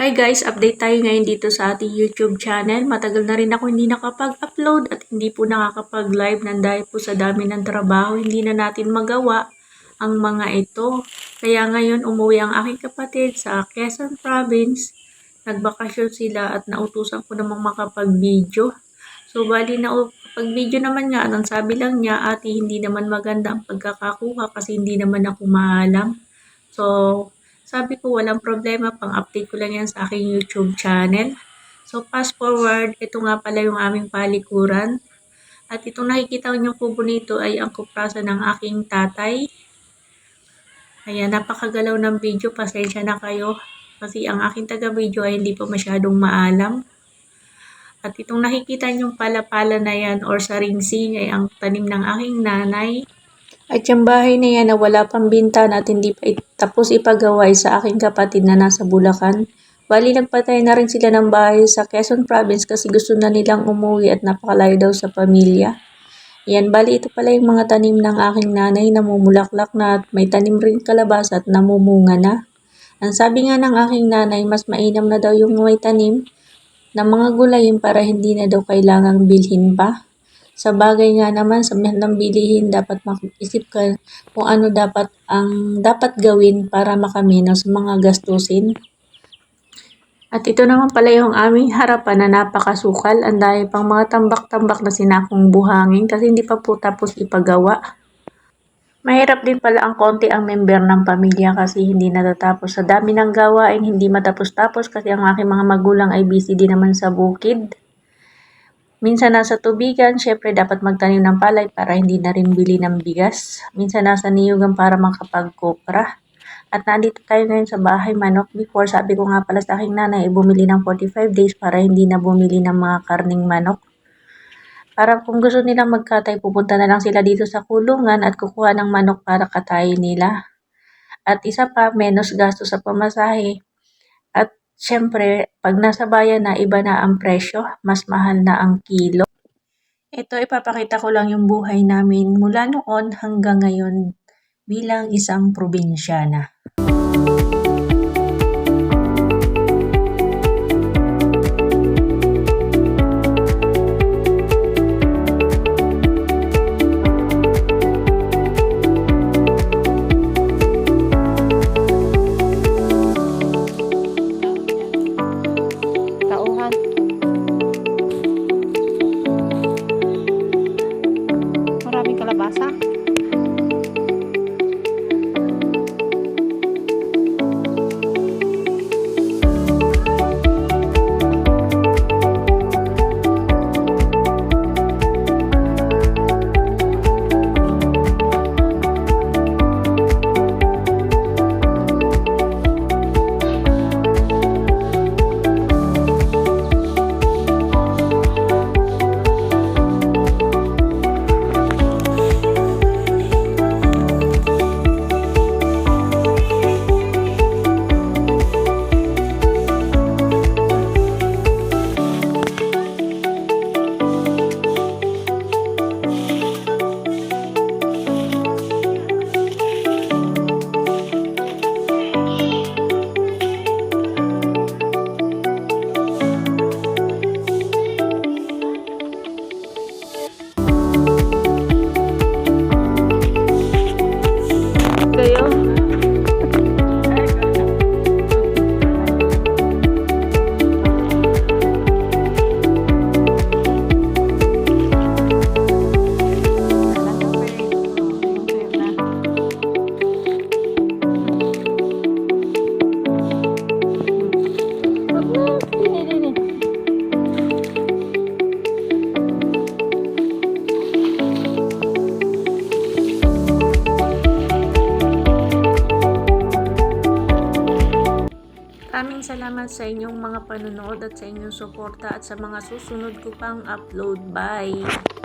Hi guys, update tayo ngayon dito sa ating YouTube channel. Matagal na rin ako hindi nakapag-upload at hindi po nakakapag-live ng dahil po sa dami ng trabaho. Hindi na natin magawa ang mga ito. Kaya ngayon umuwi ang aking kapatid sa Quezon Province. Nagbakasyon sila at nautusan ko namang makapag-video. So bali na pag-video naman nga, ang sabi lang niya, ate hindi naman maganda ang pagkakakuha kasi hindi naman ako maalam. So sabi ko walang problema, pang-update ko lang yan sa aking YouTube channel. So fast forward, ito nga pala yung aming palikuran. At itong nakikita nyo kubo nito ay ang kupraso ng aking tatay. Ayan, napakagalaw ng video, pasensya na kayo. Kasi ang aking taga-video ay hindi pa masyadong maalam. At itong nakikita nyo pala-pala na yan or saringsing ay ang tanim ng aking nanay. At yung bahay na yan na wala pang bintana at hindi pa tapos ipagawa sa aking kapatid na nasa Bulacan. Bali nagpatay na rin sila ng bahay sa Quezon Province kasi gusto na nilang umuwi at napakalayo daw sa pamilya. Yan, bali ito pala yung mga tanim ng aking nanay na mumulaklak na at may tanim rin kalabasa at namumunga na. Ang sabi nga ng aking nanay, mas mainam na daw yung may tanim ng mga gulayin para hindi na daw kailangang bilhin pa. Sa bagay nga naman, sa ng bilihin, dapat mag-isip ka kung ano dapat gawin para makamino sa mga gastusin. At ito naman pala yung aming harapan na napakasukal. Ang dahil pang mga tambak-tambak na sinakong buhangin kasi hindi pa po tapos ipagawa. Mahirap din pala ang konti ang member ng pamilya kasi hindi natatapos. Sa dami ng gawain, hindi matapos-tapos kasi ang aking mga magulang ay busy din naman sa bukid. Minsan nasa tubigan, syempre dapat magtanim ng palay para hindi na rin bili ng bigas. Minsan nasa niyugan para makapag-kopra. At nandito tayo ngayon sa bahay manok. Before, sabi ko nga pala sa aking nanay, bumili ng 45 days para hindi na bumili ng mga karning manok. Para kung gusto nilang magkatay, pupunta na lang sila dito sa kulungan at kukuha ng manok para katayin nila. At isa pa, menos gasto sa pamasahe. At syempre, pag nasa bayan na, iba na ang presyo, mas mahal na ang kilo. Ito, ipapakita ko lang yung buhay namin mula noon hanggang ngayon bilang isang probinsyana. Maraming kalabasa. Maraming salamat sa inyong mga panonood at sa inyong suporta at sa mga susunod ko pang upload. Bye!